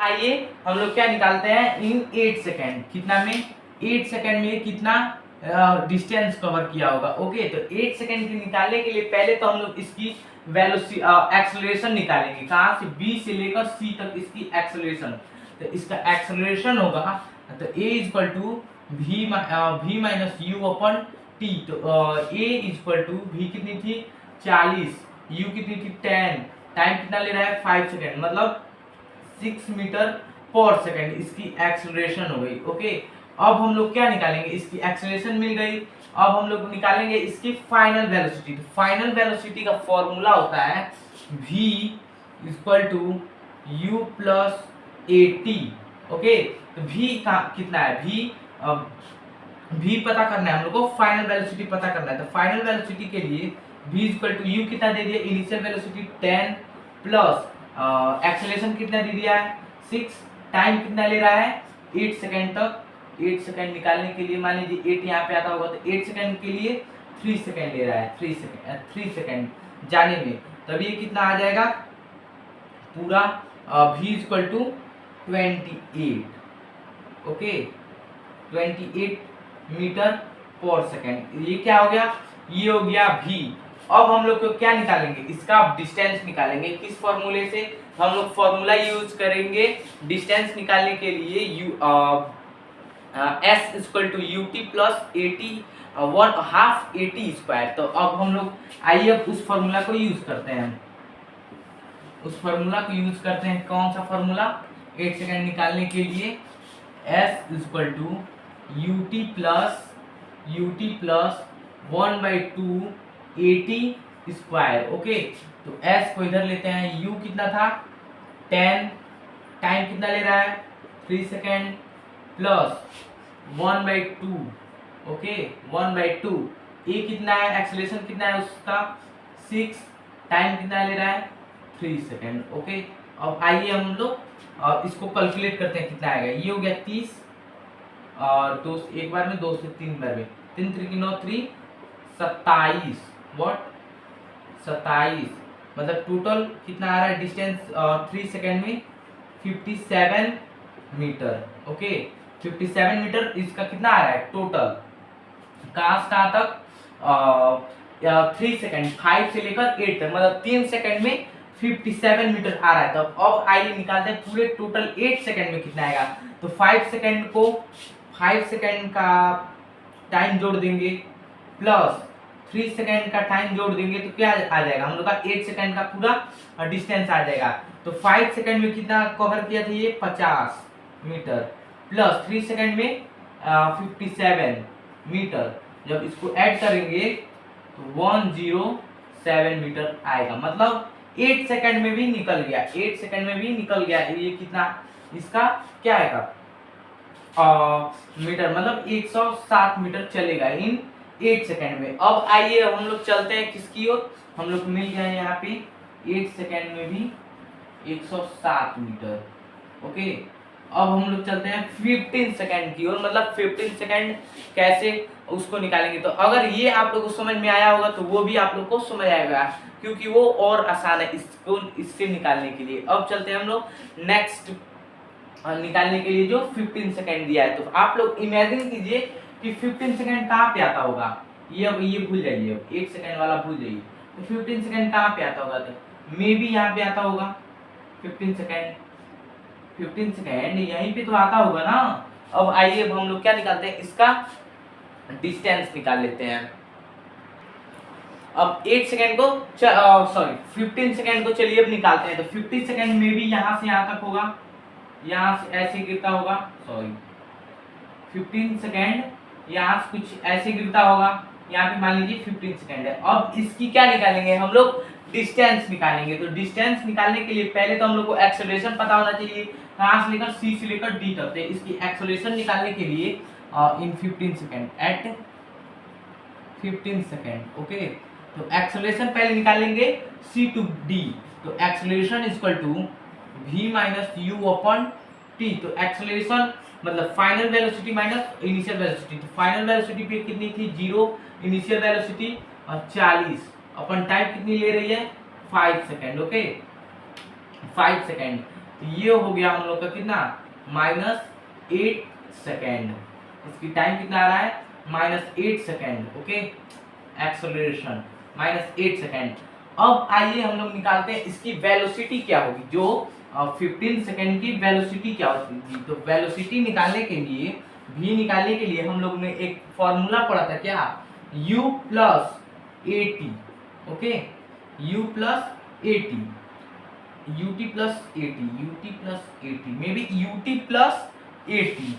आइए हम लोग क्या निकालते हैं इन 8 सेकेंड। कितना में 8 सेकेंड में कितना डिस्टेंस कवर किया होगा। ओके, तो 8 सेकेंड के निकालने के लिए पहले तो हम लोग इसकी वेलोसिटी एक्सेलरेशन निकालेंगे। कहाँ से? बी से लेकर सी तक इसकी एक्सेलरेशन। तो इसका एक्सेलरेशन होगा तो a equal to v minus u upon t. तो a इक्वल टू वी कितनी थी 40, u कितनी थी 10, टाइम कितना ले रहा है 5 सेकेंड, मतलब 6 मीटर पर सेकेंड इसकी एक्सेलरेशन हो गई। ओके, अब हम लोग क्या निकालेंगे? इसकी एक्सेलरेशन मिल गई, अब हम लोग निकालेंगे इसकी फाइनल वेलोसिटी। तो फाइनल वेलोसिटी का फॉर्मूला होता है v equal to u plus a t. Okay, तो v का कितना है? v पता करना है हम लोग को, फाइनल वेलोसिटी पता करना है। तो फाइनल वेलोसिटी के लिए v इक्वल टू यू कितना दे दिया? इनिशियल वेलोसिटी 10 प्लस एक्सेलरेशन कितना दे दिया है 6, टाइम कितना ले रहा है 8 सेकेंड तक। 8 सेकेंड निकालने के लिए मान लीजिए 8 यहाँ पे आता होगा तो 8 सेकेंड के लिए 3 सेकेंड ले रहा है। 3 सेकेंड जाने में, तब ये कितना आ जाएगा पूरा v equal to 28। Okay, 28 metre per second. ये क्या हो गया? ये हो गया v। अब हम लोग को क्या निकालेंगे? इसका डिस्टेंस निकालेंगे। किस फॉर्मूले से? हम लोग फॉर्मूला यूज करेंगे डिस्टेंस निकालने के लिए s equal to u t plus a t 1/2 a t square. तो अब हम लोग आइए अब उस फॉर्मूला को यूज करते हैं। उस फॉर्मूला को यूज करते हैं। कौन सा फॉर्मूला? 8 सेकेंड निकालने के लिए s equal to u t plus 1/2 80 square. Okay, तो s को इधर लेते हैं। u कितना था 10, टाइम कितना ले रहा है 3 सेकेंड प्लस 1/2। ओके, 1/2 a कितना है? एक्सेलरेशन कितना है उसका 6, टाइम कितना ले रहा है 3 सेकेंड। ओके, अब आइए हम लोग इसको कैलकुलेट करते हैं कितना आएगा। ये हो गया 30 और दो एक बार में 2 से 3 बार में 3 3 की 9 3 27 व्हाट 27, मतलब टोटल कितना आ रहा है डिस्टेंस 3 सेकेंड में 57 मीटर। ओके, 57 मीटर इसका कितना आ रहा है टोटल? कहाँ से कहाँ तक 3 सेकेंड 5 से लेकर 8 तक, मतलब 3 सेकेंड में 57 मीटर आ रहा है। तो अब आइए निकालते हैं पूरे टोटल 8 सेकेंड में कितना आएगा। तो 5 सेकेंड का टाइम जोड़ देंगे प्लस 3 सेकेंड का टाइम जोड़ देंगे तो क्या आ जाएगा? हम लोग का 8 सेकेंड का पूरा डिस्टेंस आ जाएगा। तो 5 सेकेंड में कितना कवर किया था ये 50 मीटर प्लस 3 सेकेंड में 57 मीटर। जब इसको ऐड करेंगे तो 107 मीटर आएगा, मतलब 8 सेकेंड में भी निकल गया। 8 सेकेंड में भी निकल गया। ये कितना इसका क्या आएगा मीटर, मतलब 107 मीटर चलेगा इन 8 सेकेंड में। अब आइए हम लोग चलते हैं किसकी ओर? हम लोग मिल गए यहाँ पे 8 सेकेंड में भी 107 मीटर। ओके, अब हम लोग चलते हैं 15 सेकेंड की ओर, मतलब 15 सेकेंड कैसे उसको निकालेंगे। तो अगर ये आप लोग को समझ में आया होगा तो वो भी आप लोग को समझ आएगा, क्योंकि वो और आसान है इसको इससे निकालने के लिए। अब चलते हैं हम लोग नेक्स्ट निकालने के लिए जो 15 सेकेंड दिया है। तो आप लोग इमेजिन कीजिए कि 15 सेकेंड कहाँ पे आता होगा। ये भूल जाइए, अब 8 सेकेंड वाला भूल जाइए। तो 15 सेकेंड कहाँ पे आता होगा? तो मे बी यहाँ पे आता होगा 15 सेकेंड यहीं पे तो आता होगा ना। अब आइए अब हम लोग क्या निकालते हैं? इसका डिस्टेंस निकाल लेते हैं। अब 8 सेकेंड को 15 सेकेंड को चलिए अब निकालते हैं। तो 15 सेकेंड में भी यहाँ से यहाँ तक होगा, यहाँ से ऐसे गिरता होगा, 15 सेकेंड यहाँ से कुछ ऐसे गिरता होगा, यहाँ पे मान लीजिए 15 सेकेंड है। अब इसकी क्या निकालेंगे हम लोग? डिस्टेंस निकालेंगे। तो डिस्टेंस निकालने के लिए पहले तो हम लोग को एक्सेलरेशन पता होना चाहिए, कहाँ से लेकर सी से लेकर डी तक। इसकी एक्सेलरेशन निकालने के लिए in 15 second at 15 second. Okay, तो एक्सेलरेशन पहले निकालेंगे सी टू डी। तो acceleration equal to v minus u upon t. तो एक्सेलरेशन मतलब final velocity minus initial velocity. तो फाइनल वेलोसिटी पे कितनी थी 0, इनिशियल वेलोसिटी 40, अपन टाइम कितनी ले रही है 5 सेकेंड। ओके, 5 सेकेंड तो ये हो गया हम लोग का कितना -8 सेकेंड। इसकी टाइम कितना आ रहा है -8 सेकेंड। Okay, acceleration -8 second. अब आइए हम लोग निकालते हैं इसकी वेलोसिटी क्या होगी, जो 15 सेकेंड की वेलोसिटी क्या होगी। तो वेलोसिटी निकालने के लिए, v निकालने के लिए हम लोग ने एक फॉर्मूला पढ़ा था, क्या, u plus a t. Okay, u plus a T, ut plus a T, ut plus a T, may be ut plus a T.